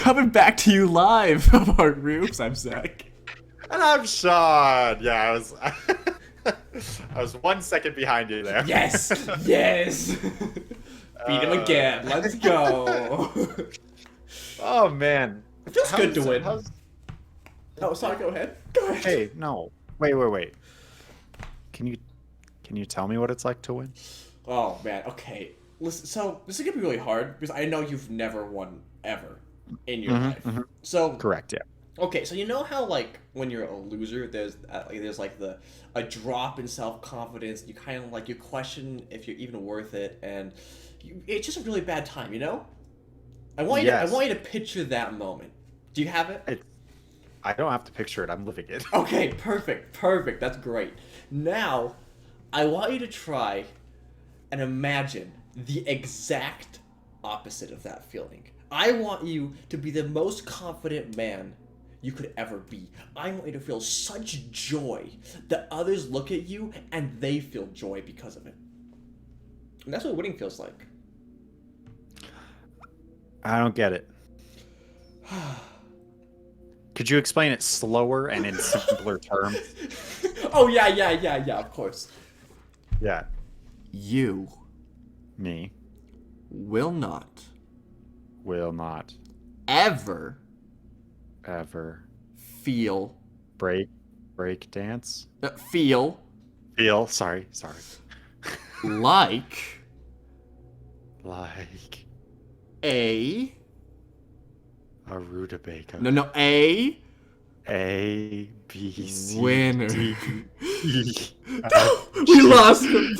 coming back to you live from our rooms. I'm Zach. And I'm Sean. Yeah, I was 1 second behind you there. Yes, yes. Beat him again. Let's go. Oh man, It feels good to win. how's- Oh, sorry. Go ahead. Go ahead. Hey, no, wait. Can you tell me what it's like to win? Oh man. Okay. Listen. So this is gonna be really hard because I know you've never won ever in your life. So Correct. Yeah. okay, so you know how like when you're a loser, there's like a drop in self confidence. You kind of like you question if you're even worth it, and it's just a really bad time. You know. I want you to picture that moment. Do you have it? I don't have to picture it. I'm living it. Okay, perfect. That's great. Now, I want you to try and imagine the exact opposite of that feeling. I want you to be the most confident man you could ever be. I want you to feel such joy that others look at you and they feel joy because of it. And that's what winning feels like. I don't get it. Could you explain it slower and in simpler terms? Oh, yeah, of course. Yeah. You Me will not will not ever feel break dance. feel Sorry. like Like a rutabaga. no A B C winner. D E. We lost him.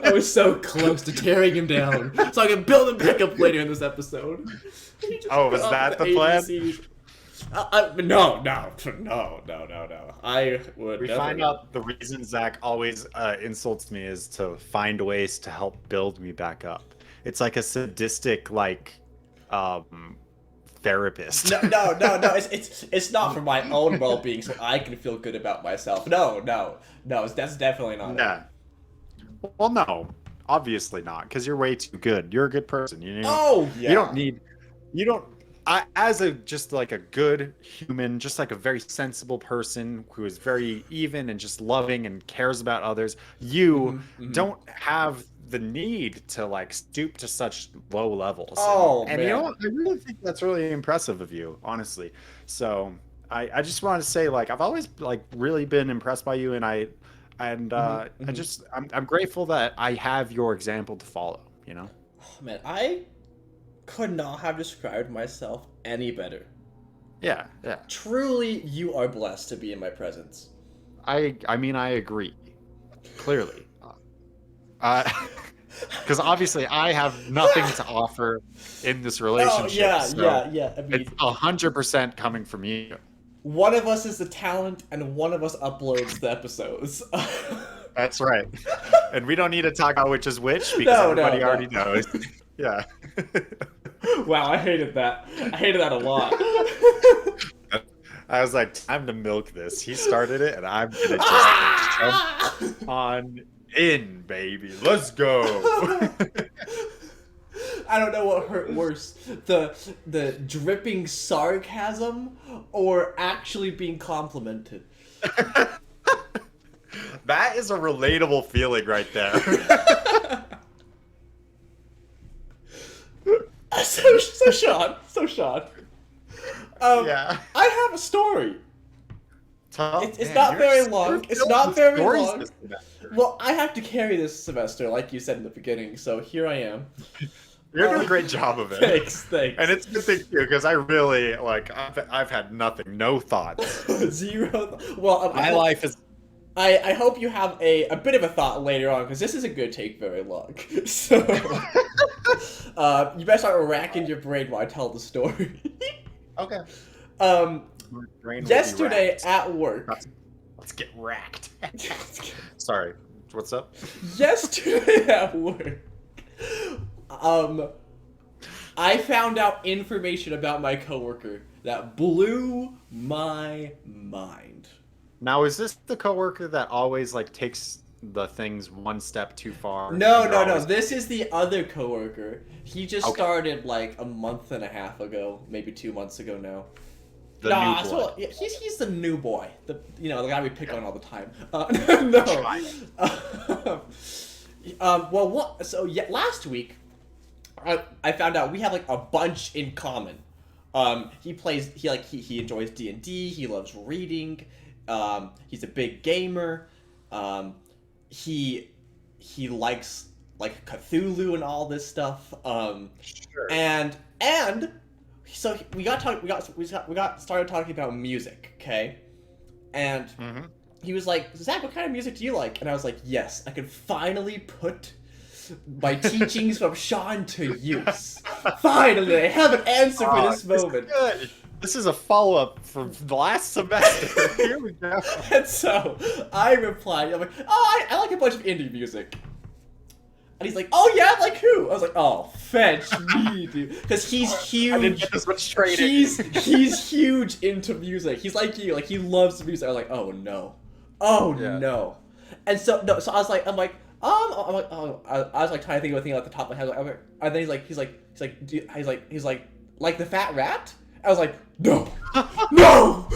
I was so close to tearing him down, so I can build him back up later in this episode. Oh, was that the plan? No. I would. We find out the reason Zach always insults me is to find ways to help build me back up. It's like a sadistic therapist. No. It's not for my own well-being, so I can feel good about myself. No. That's definitely not. Yeah. Well, no, obviously not, because you're way too good. You're a good person. You know. Oh yeah. You don't. As a just like a good human, just like a very sensible person who is very even and just loving and cares about others, you don't have the need to like stoop to such low levels. Oh, and man. you know what? I really think that's really impressive of you, honestly. So I just want to say, like, I've always like really been impressed by you, and I'm grateful that I have your example to follow. You know. Oh, man, I could not have described myself any better. Yeah. Truly, you are blessed to be in my presence. I mean, I agree. Clearly. Because obviously I have nothing to offer in this relationship. Yeah. I mean, It's 100% coming from you. one of us is the talent, and one of us uploads the episodes. That's right. And we don't need to talk about which is which, because everybody already knows. Yeah. Wow, I hated that. I hated that a lot. I was like, time to milk this. He started it, and I'm gonna just jump on in, baby. Let's go. I don't know what hurt worse, the dripping sarcasm or actually being complimented. That is a relatable feeling right there. So Sean. Yeah. I have a story. It's Man, not you're very long. It's filled not with very stories long. this semester. Well, I have to carry this semester, like you said in the beginning, so here I am. You're doing a great job of it. Thanks. And it's a good thing too, because I really I've had nothing, no thoughts. Zero. Well, My life is. I hope you have a bit of a thought later on, because this isn't going to take very long. So, you better start racking your brain while I tell the story. Okay. Yesterday at work. Let's get racked. Sorry. What's up? Yesterday at work, I found out information about my coworker that blew my mind. Now, is this the coworker that always like takes the things one step too far, and No, you're no, no. always This is the other coworker. He just okay. started like a month and a half ago, maybe 2 months ago now. The new Nah, blood. so yeah, he's the new boy, the guy we pick Okay. on all the time. No. Try Well, what? So yeah, last week, I found out we have like a bunch in common. He enjoys D&D. He loves reading. He's a big gamer. Um, he likes like Cthulhu and all this stuff. Sure. And so we got started talking about music, okay? And Mm-hmm. he was like, Zach, what kind of music do you like? And I was like, yes, I can finally put my teachings from Sean to use. Finally, I have an answer for this moment. Is good. This is a follow-up from the last semester. Here we go. And so I replied, I'm like, oh, I like a bunch of indie music. And he's like, oh yeah, like who? I was like, oh, fetch me, dude. Because he's huge. I didn't get this much training. He's huge into music. He's like you, like he loves music. I was like, oh no. Oh Yeah. no. And so no, so I was like, I'm like, oh, I was like trying to think of a thing off the top of my head. And then he's like the fat rat? I was like, no. No.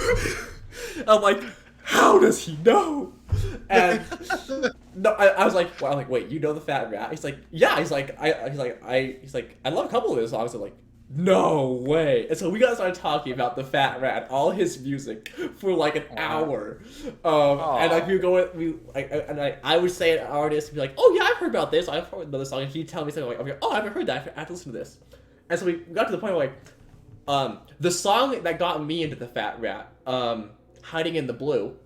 I'm like, how does he know? And no, I was like, well, I'm like, wait, you know the fat rat? He's like, yeah. He's like, I love a couple of his songs. I'm like, no way. And so we got started talking about the fat rat, all his music for like an hour. And like we would go, I would say an artist would be like, oh yeah, I've heard about this. I've heard another song. And he'd tell me something like, oh, I haven't heard that. I have to listen to this. And so we got to the point where like, the song that got me into the fat rat, Hiding in the Blue.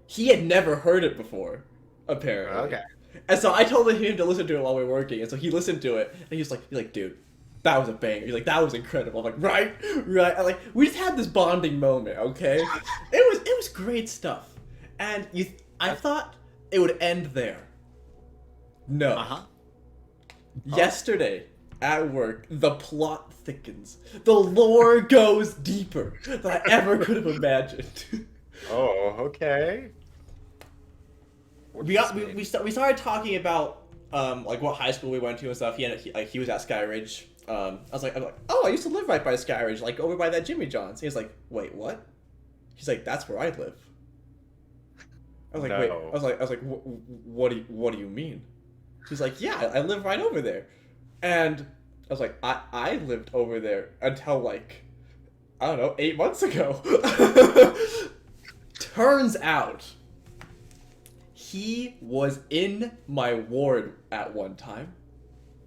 He had never heard it before, apparently. Okay. And so I told him to listen to it while we were working, and so he listened to it, and he's like, dude, that was a banger. He's like, that was incredible. I'm like, right. And like, we just had this bonding moment, okay? It was great stuff. And I thought it would end there. No. Uh-huh. Yesterday, at work, the plot thickens. The lore goes deeper than I ever could have imagined. Oh, okay. We started talking about like what high school we went to and stuff. He was at Skyridge. I'm like, oh, I used to live right by Skyridge, like over by that Jimmy John's. He was like, wait, what? He's like, that's where I live. I was like, No. wait. I was like, what do you mean? He's like, yeah, I live right over there. And I was like, I lived over there until like, I don't know, 8 months ago. Turns out, he was in my ward at one time.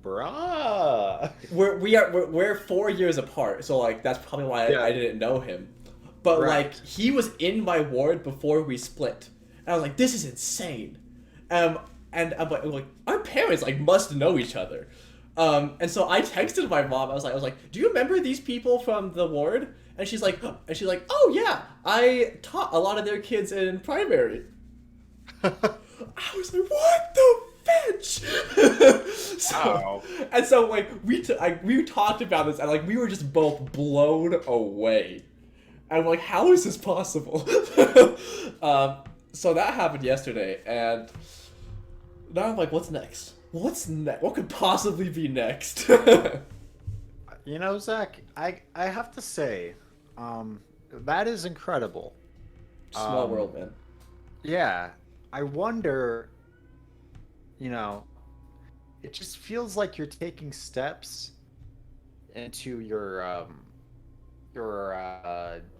Bruh. We're 4 years apart, so like that's probably why Yeah. I didn't know him. But Right. like he was in my ward before we split. And I was like, this is insane. And I'm like, our parents like must know each other. And so I texted my mom. I was like, do you remember these people from the ward? And she's like, oh yeah, I taught a lot of their kids in primary. I was like, what the fetch? Wow. And so like we talked about this and like we were just both blown away. And I'm like, how is this possible? So that happened yesterday, and now I'm like, what's next? What's next? What could possibly be next? You know, Zach, I have to say, that is incredible. Small world, man. Yeah, I wonder, you know, it just feels like you're taking steps into your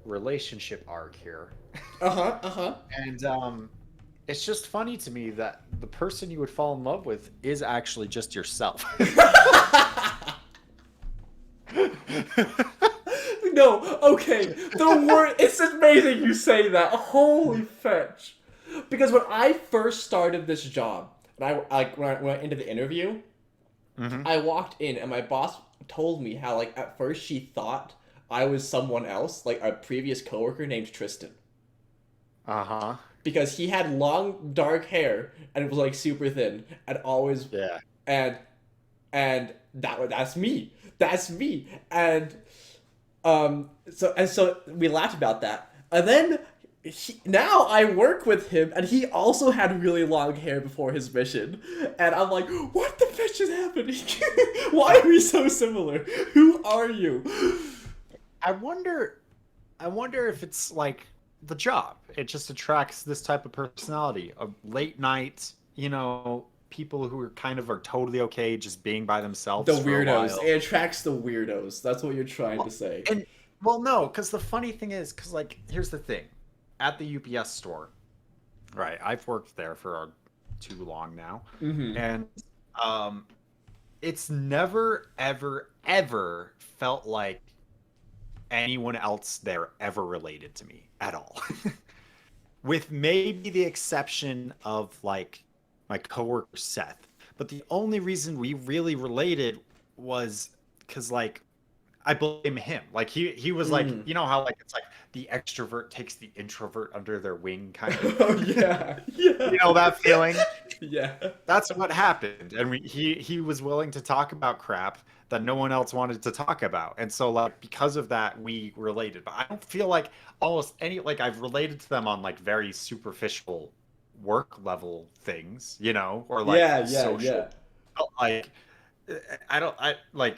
relationship arc here. And it's just funny to me that the person you would fall in love with is actually just yourself. No, okay. The word, it's amazing you say that. Holy fetch. Because when I first started this job, and when I went into the interview, I walked in and my boss told me how like at first she thought I was someone else, like a previous coworker named Tristan. Uh-huh. Because he had long dark hair and it was like super thin and always Yeah. and that's me. That's me. And so we laughed about that. And then now I work with him, and he also had really long hair before his mission, and I'm like, what the fish is happening? Why are we so similar? Who are you? I wonder I wonder if it's like the job. It just attracts this type of personality, a late night, people who are kind of are totally okay just being by The themselves for a weirdos. while. It attracts the weirdos. That's what you're trying to Well, say. and well, no, because the funny thing is, because like here's the thing, at the UPS store, right? I've worked there for too long now, Mm-hmm. and um, it's never, ever, ever felt like anyone else there ever related to me at all. With maybe the exception of like my coworker Seth. But the only reason we really related was because like I blame him. Like he was like, Mm. you know how like it's like the extrovert takes the introvert under their wing kind of. Oh yeah, yeah, You know that feeling? yeah, That's what happened. And he was willing to talk about crap that no one else wanted to talk about. And so like because of that we related. But I don't feel like almost any like I've related to them on like very superficial work level things, or like yeah, yeah, social yeah. but, like I don't I like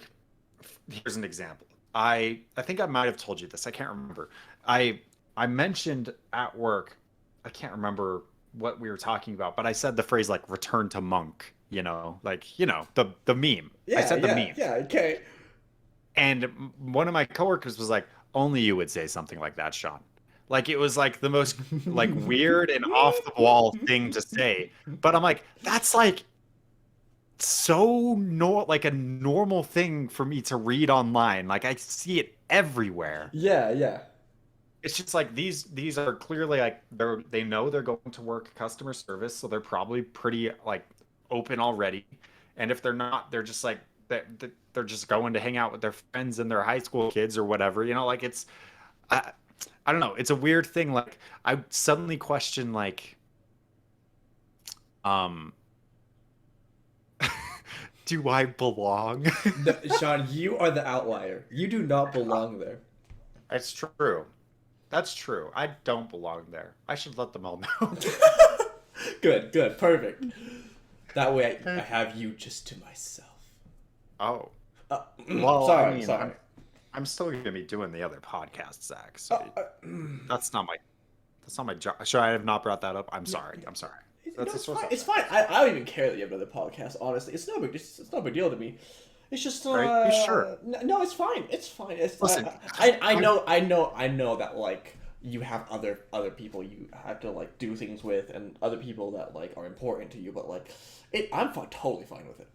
here's an example. I think I might have told you this. I can't remember. I mentioned at work, I can't remember what we were talking about, but I said the phrase like return to monk, like the meme. I Yeah, said the yeah, meme. yeah. Okay. And one of my coworkers was like, "Only you would say something like that, Sean." Like it was like the most like weird and off the wall thing to say. But I'm like, that's like so like a normal thing for me to read online. Like I see it everywhere. Yeah, yeah, It's just like these are clearly like they know they're going to work customer service, so they're probably pretty like open already. And if they're not, they're just like they're just going to hang out with their friends and their high school kids or whatever. Like it's I, I don't know. It's a weird thing. Like I suddenly question like um do I belong? no, Sean, you are the outlier. You do not belong there. That's true. That's true. I don't belong there. I should let them all know. Good, good, perfect. That way I have you just to myself. Oh. Uh, Well, I sorry, mean, sorry. I'm still gonna be doing the other podcast, Zach. Uh, So uh, that's not my job. Should I have not brought that up? I'm sorry. I'm sorry. no, That's a it's source fine. of It's that. fine. I don't even care that you have another podcast. Honestly, it's no big deal to me. It's just Are you sure? no, it's fine. It's fine. It's Listen, I I know that like you have other people you have to like do things with and other people that like are important to you, but like I'm fine, totally fine with it.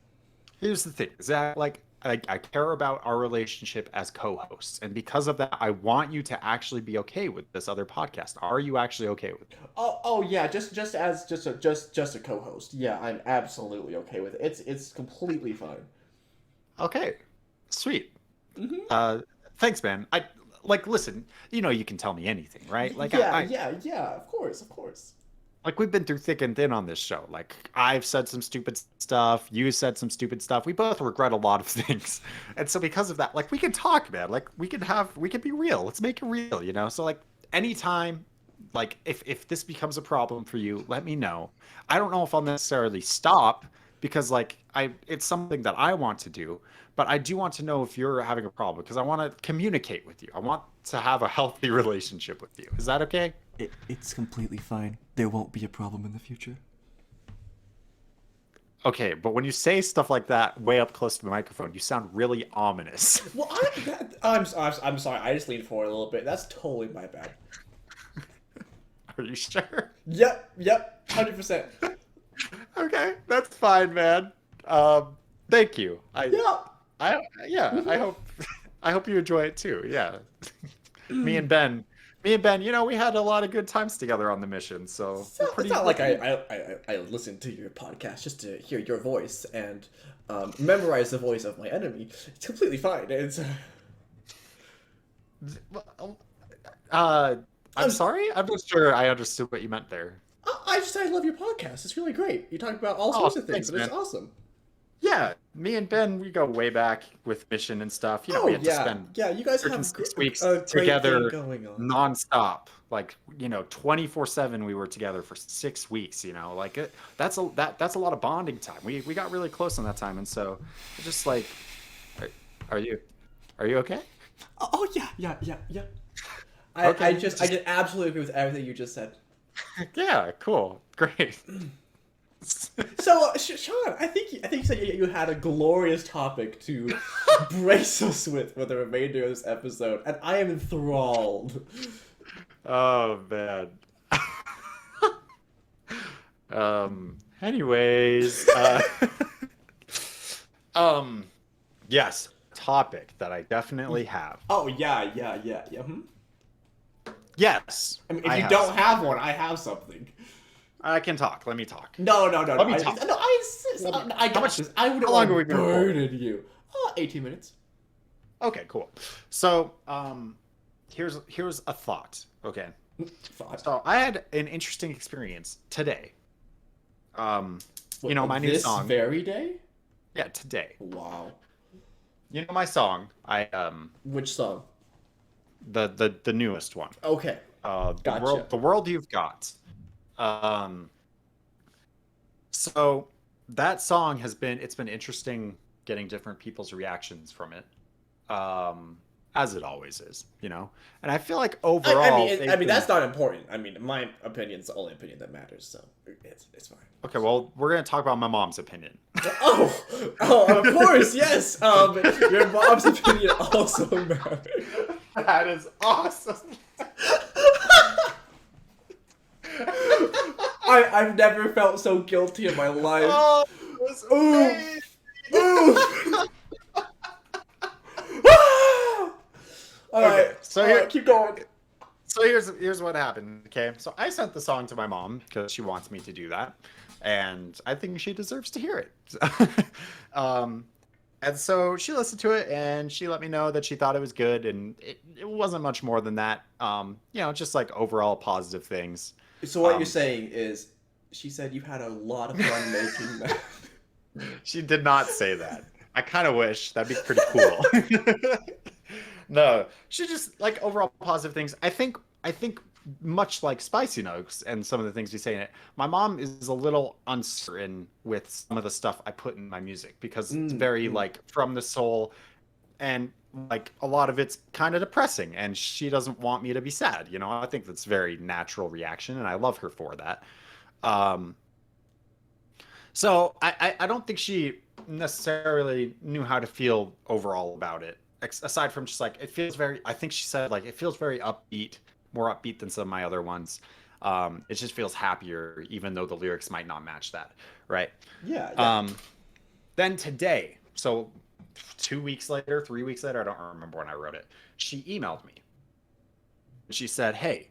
here's the thing, Zach. Like, I care about our relationship as co-hosts, and because of that, I want you to actually be okay with this other podcast. Are you actually okay with it? Oh yeah, just as just a co-host. Yeah, I'm absolutely okay with it. It's completely fine. Okay, sweet. Hmm. Uh, thanks, man. I like listen. You can tell me anything, right? Like Yeah, I yeah, yeah. Of course, of course. like we've been through thick and thin on this show. Like I've said some stupid stuff, you said some stupid stuff. We both regret a lot of things. And so because of that, like we can talk, man. Like we can be real. Let's make it real. So like anytime like if this becomes a problem for you, let me know. I don't know if I'll necessarily stop because like it's something that I want to do, but I do want to know if you're having a problem because I want to communicate with you. I want to have a healthy relationship with you. Is that okay? It's completely fine. There won't be a problem in the future. Okay, but when you say stuff like that way up close to the microphone, you sound really ominous. Well, I'm sorry. I just leaned forward a little bit. That's totally my bad. Are you sure? Yep, 100%. Okay, that's fine, man. Thank you. Yep. Yeah, I Hmm. hope I hope you enjoy it too. Yeah. Me and Ben, we had a lot of good times together on the mission, so So it's not we're like pretty I listen to your podcast just to hear your voice and memorize the voice of my enemy. It's completely fine. It's well, uh I'm I'm, sorry. I'm not sure I understood what you meant there. I just I love your podcast. It's really great. You talk about all Oh, sorts of things, thanks, and it's man. awesome. Yeah, me and Ben, we go way back with Mission and stuff. You know, we Oh had to yeah, spend yeah. You guys freaking have 6 weeks a great thing together going on. nonstop. Like, 24/7 we were together for 6 weeks, Like that's a lot of bonding time. We got really close on that time, and so just like are, are you are you okay? Oh yeah, yeah, yeah, yeah. I Okay, just I just just absolutely agree with everything you just said. yeah, cool. Great. So, Sean, I think you said you had a glorious topic to brace us with for the remainder of this episode, and I am enthralled. Oh man. Anyways, um yes, topic that I definitely have. Oh yeah, yeah, yeah, yeah. Hmm? Yes, I mean, if I you have don't some. have one, I have something. I can talk. Let me talk. No, no, no, no. Let me talk. I insist. Let me, I how got much? this. I wouldn't How long want have to we been recording? burden you. 18 minutes. Okay, cool. So, here's a thought. Okay. Thought. So I had an interesting experience today. What, My new this song. very day? Yeah, today. Wow. My song. Which song? The newest one. Okay. Gotcha. The world you've got. Um, so that song it's been interesting getting different people's reactions from it. As it always is. And I feel like overall I they've mean been that's not important. I mean, my opinion's the only opinion that matters, so it's fine. okay. Well, we're gonna talk about my mom's opinion. Oh, of course, yes. Your mom's opinion also matters. That is awesome. I've never felt so guilty in my life. Oh, it was amazing. Ooh. All Okay, right, so here, keep going. so here's what happened. Okay, so I sent the song to my mom because she wants me to do that, and I think she deserves to hear it. um, and so she listened to it, and she let me know that she thought it was good, and it wasn't much more than that. Just like overall positive things. So what you're Um, saying is, she said you had a lot of fun making that. she did not say that. I kind of wish that'd be pretty cool. No, she just like overall positive things. I think much like Spicy Nugs and some of the things we say in it, my mom is a little uncertain with some of the stuff I put in my music because it's very Mm. like from the soul and like a lot of it's kind of depressing and she doesn't want me to be sad. I think that's very natural reaction and I love her for that. Um, so I don't think she necessarily knew how to feel overall about it. Aside from just like I think she said like it feels very upbeat, more upbeat than some of my other ones. It just feels happier, even though the lyrics might not match that, right? Yeah, yeah. Um, then today, so 2 weeks later, 3 weeks later, I don't remember when I wrote it. She emailed me. She said, "Hey,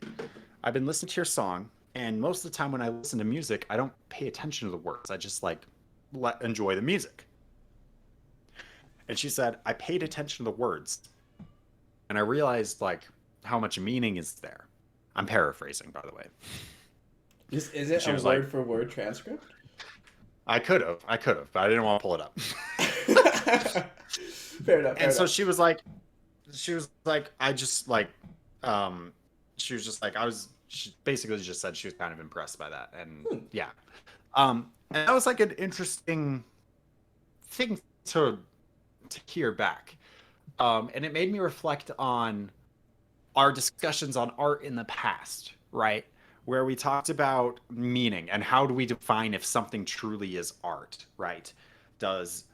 I've been listening to your song, and most of the time when I listen to music, I don't pay attention to the words. I just like enjoy the music." And she said, "I paid attention to the words, and I realized like how much meaning is there." I'm paraphrasing, by the way. Is And it she a was like, word for word transcript? I could have, but I didn't want to pull it up." Fair enough. Fair And so enough. she was like, I just like, she was just like, she basically just said she was kind of impressed by that. And Hmm. yeah. And that was like an interesting thing to hear back. And it made me reflect on our discussions on art in the past, right? Where we talked about meaning and how do we define if something truly is art, right? Does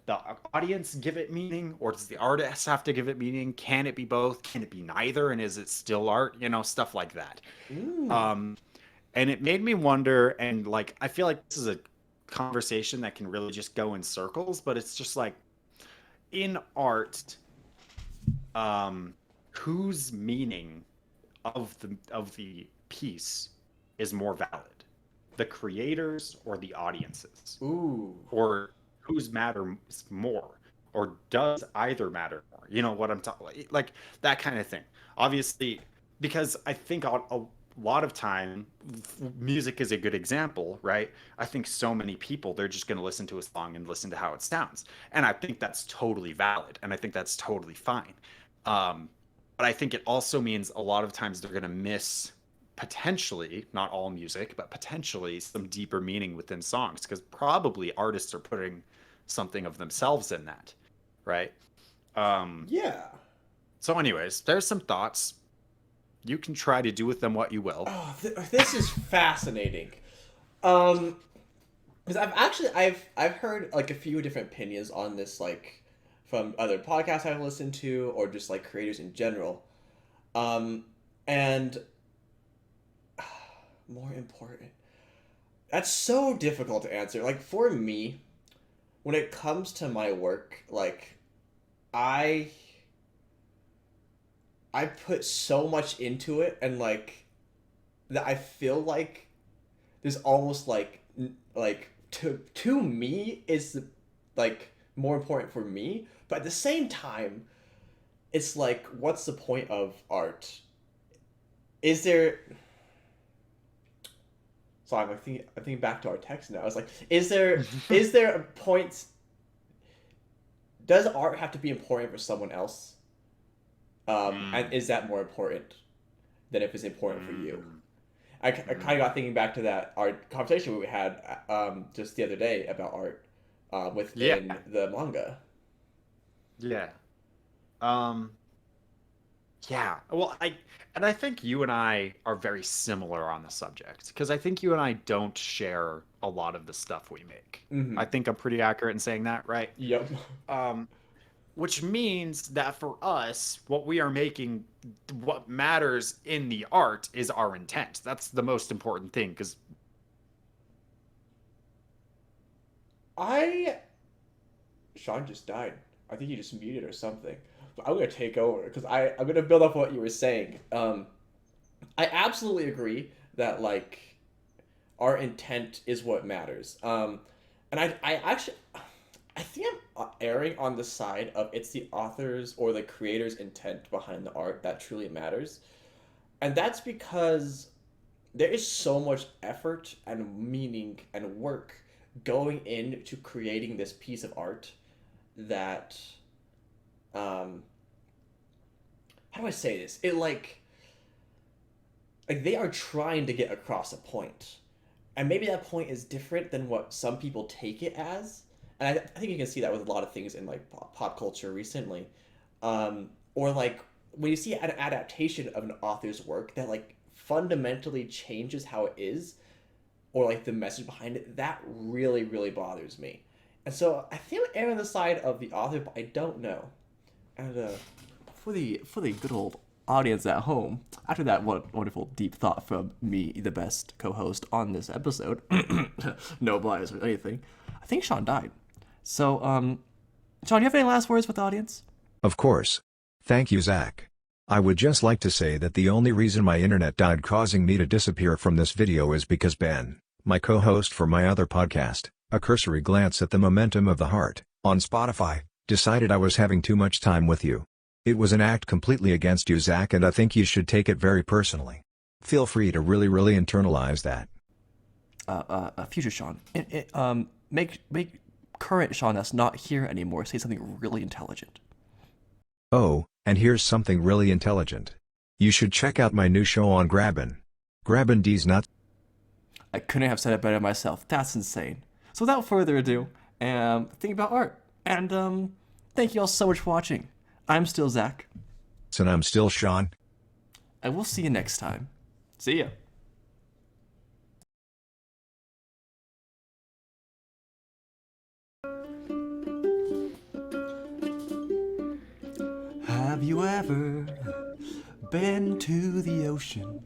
the audience give it meaning, or does the artist have to give it meaning? Can it be both? Can it be neither? And is it still art? Stuff like that. Mm. Um, and it made me wonder, and like, I feel like this is a conversation that can really just go in circles, but it's just like in art, um, whose meaning of the piece is more valid, the creators or the audiences, Ooh. or whose matters more, or does either matter more? You know what I'm talking like that kind of thing. Obviously, because I think lot of time, music is a good example, right? I think so many people, they're just going to listen to a song and listen to how it sounds. And I think that's totally valid. And I think that's totally fine. Um, but I think it also means a lot of times they're going to miss potentially, not all music, but potentially some deeper meaning within songs because probably artists are putting something of themselves in that, right? Um, Yeah. so, anyways, there's some thoughts. You can try to do with them what you will. Oh, this is fascinating. Um, because I've heard like a few different opinions on this, like from other podcasts I've listened to, or just like creators in general. Um, and more important, that's so difficult to answer. Like for me, when it comes to my work, like I I put so much into it, and like that I feel like there's almost like to me is like more important for me, but at the same time it's like what's the point of art? Is there sorry I'm thinking back to our text now. I was like, is there a point, does art have to be important for someone else? And Mm, is that more important than if it's important for you? mm, I kind of got thinking back to that our conversation we had just the other day about art yeah, within the manga. yeah. Um, yeah. Well, I think you and I are very similar on the subject because I think you and I don't share a lot of the stuff we make. I Mm-hmm. think I'm pretty accurate in saying that, right? Yep. Um, which means that for us, what we are making, what matters in the art is our intent. That's the most important thing because I Sean just died. I think he just muted or something. But I'm gonna take over because I'm gonna build off what you were saying. I absolutely agree that like our intent is what matters. And I actually I think I'm erring on the side of it's the author's or the creator's intent behind the art that truly matters. And that's because there is so much effort and meaning and work going into creating this piece of art that um how do I say this? It like they are trying to get across a point. And maybe that point is different than what some people take it as. And I think you can see that with a lot of things in like pop culture recently. Or like when you see an adaptation of an author's work that like fundamentally changes how it is, or like the message behind it, that really, really bothers me. And so I think I'm erring on the side of the author, but I don't know. And for the good old audience at home, after that wonderful deep thought from me, the best co-host on this episode, no bias or anything, I think Sean died. So, Sean, do you have any last words with the audience? Of course. Thank you, Zach. I would just like to say that the only reason my internet died causing me to disappear from this video is because Ben, my co-host for my other podcast, A Cursory Glance at the Momentum of the Heart, on Spotify, decided I was having too much time with you. It was an act completely against you, Zach, and I think you should take it very personally. Feel free to really internalize that. Future Sean, make current Sean that's not here anymore say something really intelligent. Oh, and here's something really intelligent. You should check out my new show on Grabbin'. Grabbin' D's nuts. I couldn't have said it better myself. That's insane. So without further ado, think about art. And thank you all so much for watching. I'm still Zach. And I'm still Sean. And we'll see you next time. See ya. Have you ever been to the ocean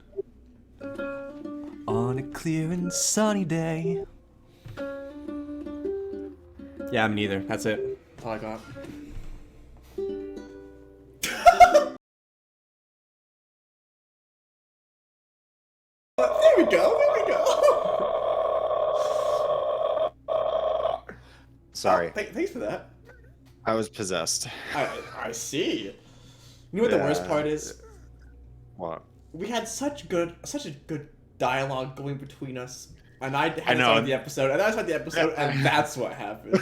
on a clear and sunny day? Yeah, me neither. That's it. That's all I got. There we go. There we go. sorry, Thanks for that. I was possessed. I see. You know what the worst Yeah. part is? What? we had such a good dialogue going between us, and I I hadn't know. started the episode, and I started the episode, and that's what happens.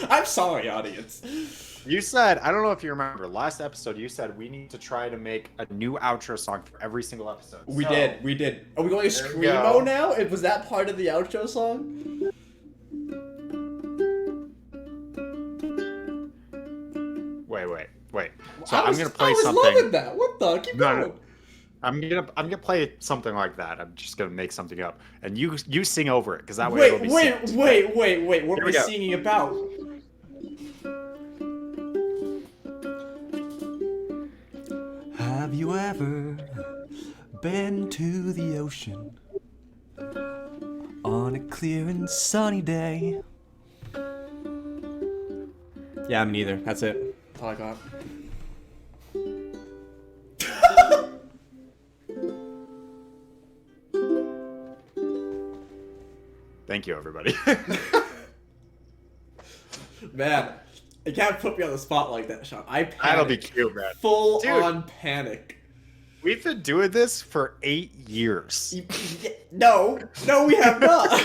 I'm sorry, audience. You said, I don't know if you remember, last episode you said we need to try to make a new outro song for every single episode. We did. Are we going There we screamo go. now? Was that part of the outro song? Wait. So I I'm was- gonna play I was something. loving that. What the? Keep No, no. going. I'm gonna play something like that. I'm just gonna make something up, and you sing over it because that way it'll be synced. Wait. What Here are we we go. singing about? Have you ever been to the ocean on a clear and sunny day? Yeah, I'm neither. That's it. That's all I got. Thank you, everybody. Man, you can't put me on the spot like that, Sean. I panicked. That'll be cute, man. Full Dude. on panic. We've been doing this for 8 years. No, we have not.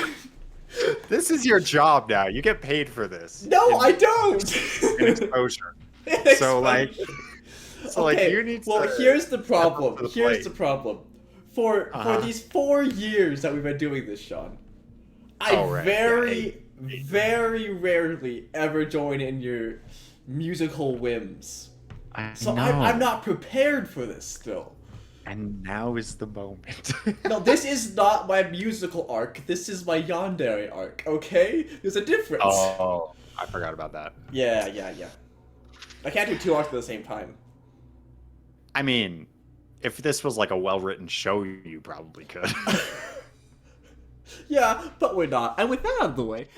This is your job now. You get paid for this. No, I don't. In exposure. So like, you need to. Well, here's the step up problem. to the Here's plate. the problem. For these 4 years that we've been doing this, Sean, I Oh, right. very, Yeah, very rarely ever join in your musical whims. So I'm not prepared for this still. And now is the moment. No, this is not my musical arc. This is my yandere arc, okay? There's a difference. Oh, I forgot about that. Yeah. I can't do 2 arcs at the same time. I mean, if this was like a well-written show, you probably could. Yeah, but we're not. And with that out of the way,